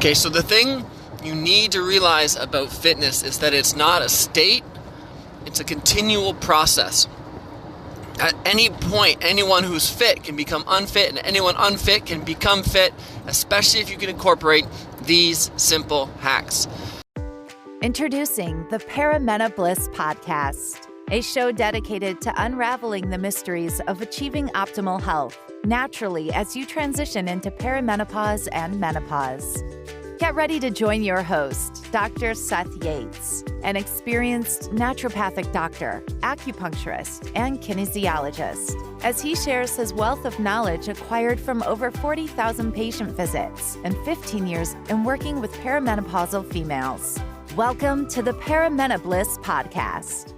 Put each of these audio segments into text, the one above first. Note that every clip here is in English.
Okay, so the thing you need to realize about fitness is that it's not a state, it's a continual process. At any point, anyone who's fit can become unfit, and anyone unfit can become fit, especially if you can incorporate these simple hacks. Introducing the Paramena Bliss Podcast, a show dedicated to unraveling the mysteries of achieving optimal health naturally as you transition into perimenopause and menopause. Get ready to join your host, Dr. Seth Yates, an experienced naturopathic doctor, acupuncturist, and kinesiologist, as he shares his wealth of knowledge acquired from over 40,000 patient visits and 15 years in working with perimenopausal females. Welcome to the Paramena Bliss Podcast.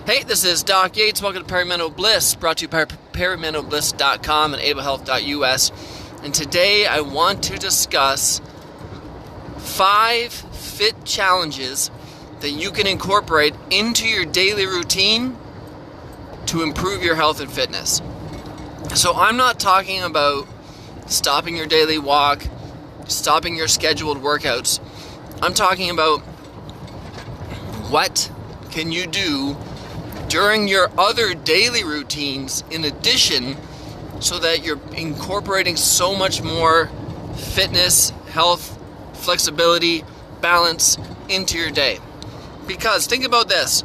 Hey, this is Doc Yates. Welcome to Paramena Bliss, brought to you by ParamenoBliss.com and ablehealth.us. And today I want to discuss 5 fit challenges that you can incorporate into your daily routine to improve your health and fitness. So I'm not talking about stopping your daily walk, stopping your scheduled workouts. I'm talking about what can you do during your other daily routines in addition, so that you're incorporating so much more fitness, health, flexibility, balance into your day. Because think about this.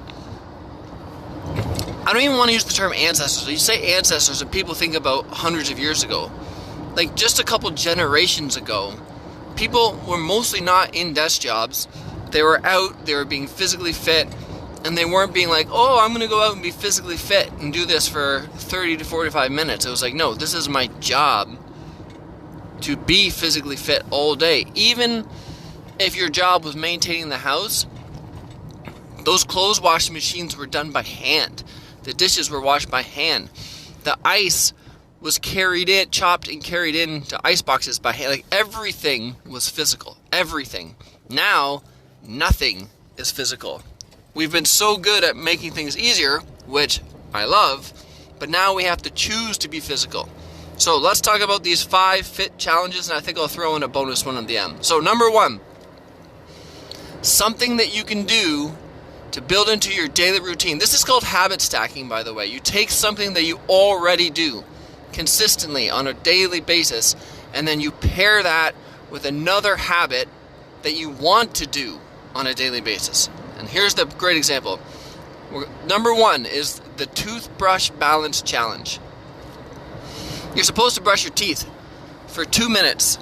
I don't even want to use the term ancestors. You say ancestors and people think about hundreds of years ago. Like just a couple generations ago, people were mostly not in desk jobs. They were out, they were being physically fit, and they weren't being like, oh, I'm going to go out and be physically fit and do this for 30 to 45 minutes. It was like, no, this is my job to be physically fit all day. Even if your job was maintaining the house, those clothes washing machines were done by hand. The dishes were washed by hand. The ice was chopped and carried into ice boxes by hand. Like everything was physical. Everything. Now, nothing is physical. We've been so good at making things easier, which I love, but now we have to choose to be physical. So let's talk about these 5 fit challenges, and I think I'll throw in a bonus one at the end. So number 1, something that you can do to build into your daily routine. This is called habit stacking, by the way. You take something that you already do consistently on a daily basis, and then you pair that with another habit that you want to do on a daily basis. And here's the great example. Number 1 is the toothbrush balance challenge. You're supposed to brush your teeth for 2 minutes,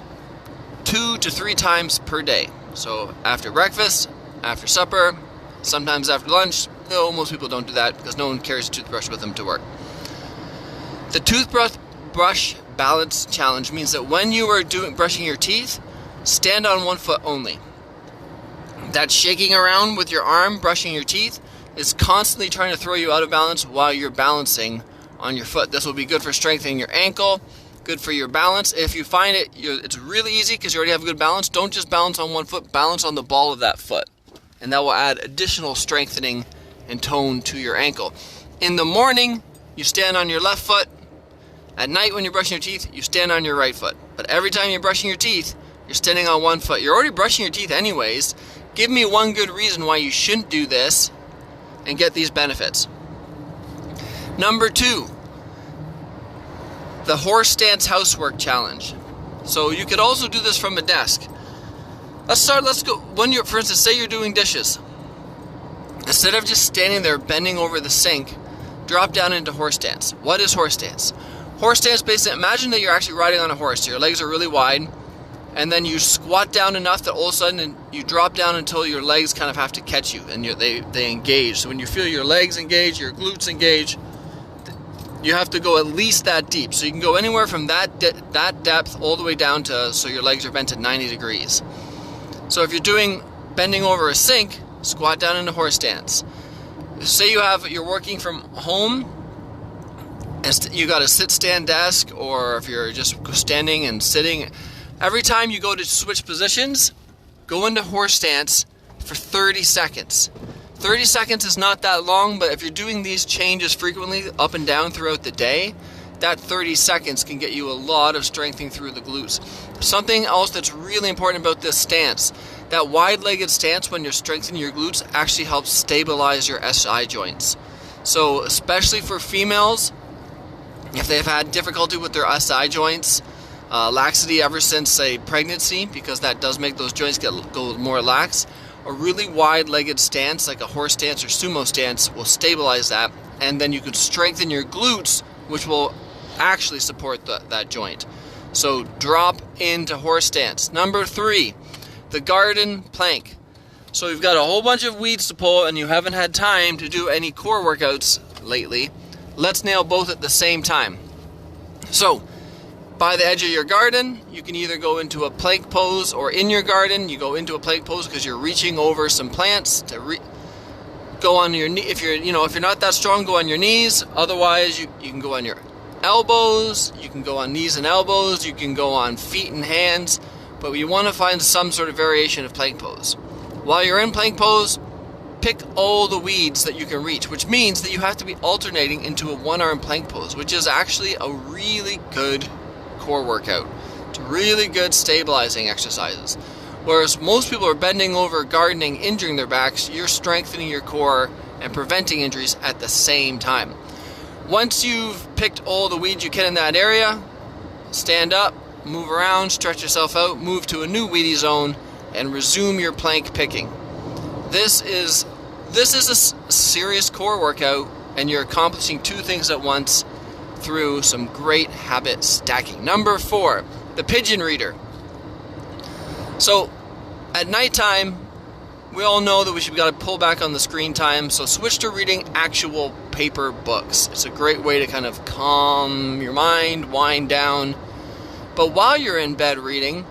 2 to 3 times per day. So after breakfast, after supper, sometimes after lunch. Though most people don't do that because no one carries a toothbrush with them to work. The toothbrush balance challenge means that when you are brushing your teeth, stand on one foot only. That shaking around with your arm brushing your teeth is constantly trying to throw you out of balance while you're balancing on your foot. This will be good for strengthening your ankle, good for your balance. If you find it's really easy because you already have good balance, don't just balance on one foot, balance on the ball of that foot. And that will add additional strengthening and tone to your ankle. In the morning, you stand on your left foot. At night when you're brushing your teeth, you stand on your right foot. But every time you're brushing your teeth, you're standing on one foot. You're already brushing your teeth anyways. Give me one good reason why you shouldn't do this and get these benefits. Number 2, the horse stance housework challenge. So you could also do this from a desk. Let's go. For instance, say you're doing dishes. Instead of just standing there bending over the sink, drop down into horse stance. What is horse stance? Horse stance, basically, imagine that you're actually riding on a horse. So your legs are really wide, and then you squat down enough that all of a sudden you drop down until your legs kind of have to catch you, and they engage. So when you feel your legs engage, your glutes engage, you have to go at least that deep. So you can go anywhere from that depth all the way down to so your legs are bent at 90 degrees. So if you're bending over a sink, squat down into horse stance. Say you're working from home, and you got a sit-stand desk, or if you're just standing and sitting. Every time you go to switch positions, go into horse stance for 30 seconds. 30 seconds is not that long, but if you're doing these changes frequently up and down throughout the day, that 30 seconds can get you a lot of strengthening through the glutes. something else that's really important about this stance, that wide-legged stance when you're strengthening your glutes actually helps stabilize your SI joints. So especially for females, if they've had difficulty with their SI joints, laxity ever since, say, pregnancy, because that does make those joints go more lax, a really wide-legged stance, like a horse stance or sumo stance, will stabilize that, and then you can strengthen your glutes, which will actually support that joint. So drop into horse stance. Number 3, the garden plank. So you've got a whole bunch of weeds to pull and you haven't had time to do any core workouts lately. Let's nail both at the same time. So by the edge of your garden, you can either go into a plank pose, or in your garden, you go into a plank pose because you're reaching over some plants to go on your knee. If you're not that strong, go on your knees. Otherwise, you can go on your elbows. You can go on knees and elbows. You can go on feet and hands. But you want to find some sort of variation of plank pose. While you're in plank pose, pick all the weeds that you can reach, which means that you have to be alternating into a one-arm plank pose, which is actually a really good core workout. It's really good stabilizing exercises. Whereas most people are bending over, gardening, injuring their backs, you're strengthening your core and preventing injuries at the same time. Once you've picked all the weeds you can in that area, stand up, move around, stretch yourself out, move to a new weedy zone, and resume your plank picking. This is a serious core workout, and you're accomplishing 2 things at once through some great habit stacking. Number 4, the pigeon reader. So at nighttime, we all know that we got to pull back on the screen time, so switch to reading actual paper books. It's a great way to kind of calm your mind, wind down. But while you're in bed reading,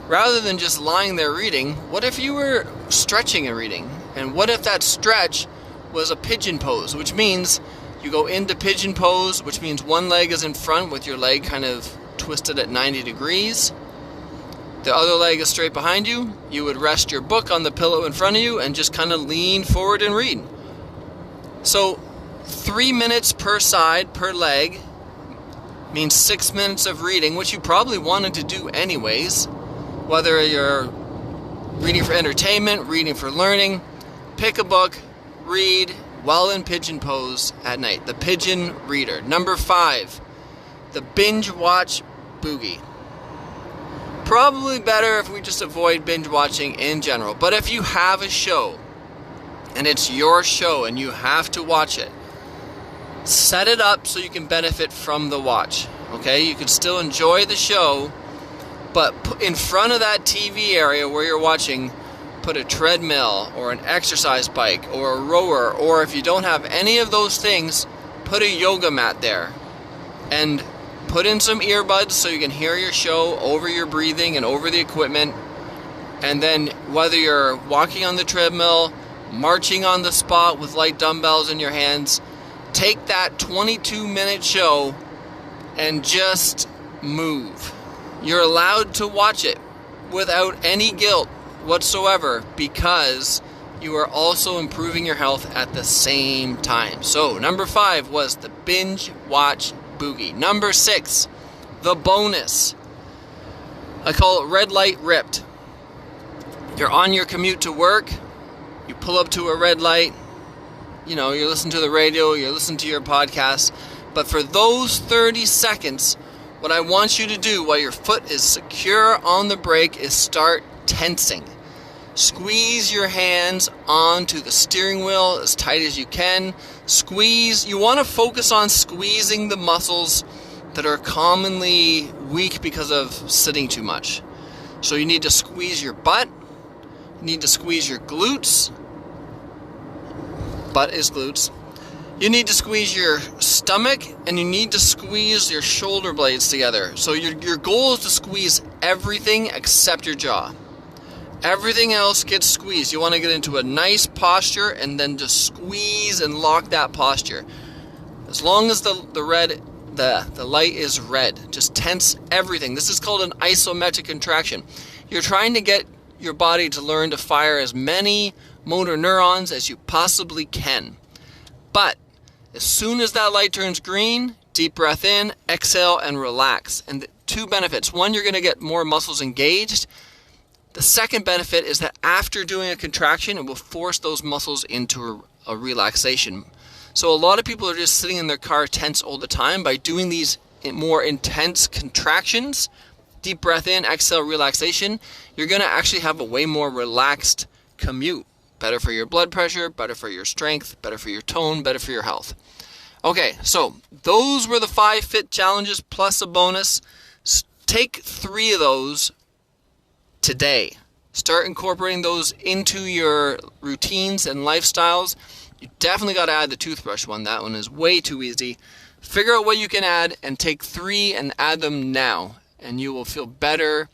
rather than just lying there reading, what if you were stretching and reading? And what if that stretch was a pigeon pose, which means you go into pigeon pose, which means one leg is in front with your leg kind of twisted at 90 degrees. The other leg is straight behind you. You would rest your book on the pillow in front of you and just kind of lean forward and read. So 3 minutes per side, per leg, means 6 minutes of reading, which you probably wanted to do anyways. Whether you're reading for entertainment, reading for learning, pick a book, read while in pigeon pose at night. The pigeon reader. Number 5, the binge watch boogie. Probably better if we just avoid binge watching in general. But if you have a show, and it's your show and you have to watch it, set it up so you can benefit from the watch. Okay? You can still enjoy the show, but in front of that TV area where you're watching, put a treadmill or an exercise bike or a rower, or if you don't have any of those things, put a yoga mat there. And put in some earbuds so you can hear your show over your breathing and over the equipment. And then whether you're walking on the treadmill, marching on the spot with light dumbbells in your hands, take that 22-minute show and just move. You're allowed to watch it without any guilt whatsoever, because you are also improving your health at the same time. So number 5 was the binge watch boogie. Number 6, the bonus. I call it red light ripped. You're on your commute to work, you pull up to a red light, you're listening to the radio, you're listening to your podcast, but for those 30 seconds, what I want you to do while your foot is secure on the brake is start tensing. Squeeze your hands onto the steering wheel as tight as you can. Squeeze. You want to focus on squeezing the muscles that are commonly weak because of sitting too much. So you need to squeeze your butt. You need to squeeze your glutes. Butt is glutes. You need to squeeze your stomach, and you need to squeeze your shoulder blades together. So your goal is to squeeze everything except your jaw. Everything else gets squeezed. You want to get into a nice posture and then just squeeze and lock that posture. As long as the light is red, just tense everything. This is called an isometric contraction. You're trying to get your body to learn to fire as many motor neurons as you possibly can. But as soon as that light turns green, deep breath in, exhale, and relax. And two benefits. One, you're going to get more muscles engaged. The second benefit is that after doing a contraction, it will force those muscles into a relaxation. So a lot of people are just sitting in their car tense all the time. By doing these more intense contractions, deep breath in, exhale, relaxation, you're going to actually have a way more relaxed commute. Better for your blood pressure, better for your strength, better for your tone, better for your health. Okay, so those were the 5 fit challenges plus a bonus. Take 3 of those today. Start incorporating those into your routines and lifestyles. You definitely got to add the toothbrush one. That one is way too easy. Figure out what you can add and take 3 and add them now. And you will feel better.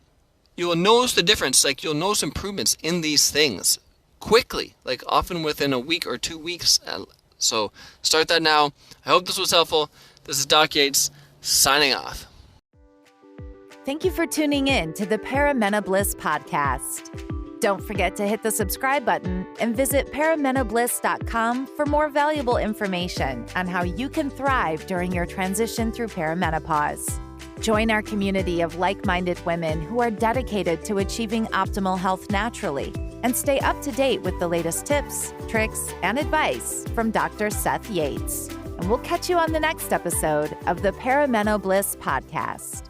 You will notice the difference. Like, you'll notice improvements in these things quickly, like often within a week or 2 weeks. So start that now. I hope this was helpful. This is Doc Yates signing off. Thank you for tuning in to the Paramena Bliss podcast. Don't forget to hit the subscribe button and visit paramenobliss.com for more valuable information on how you can thrive during your transition through perimenopause. Join our community of like-minded women who are dedicated to achieving optimal health naturally, and stay up to date with the latest tips, tricks, and advice from Dr. Seth Yates. And we'll catch you on the next episode of the Paramena Bliss podcast.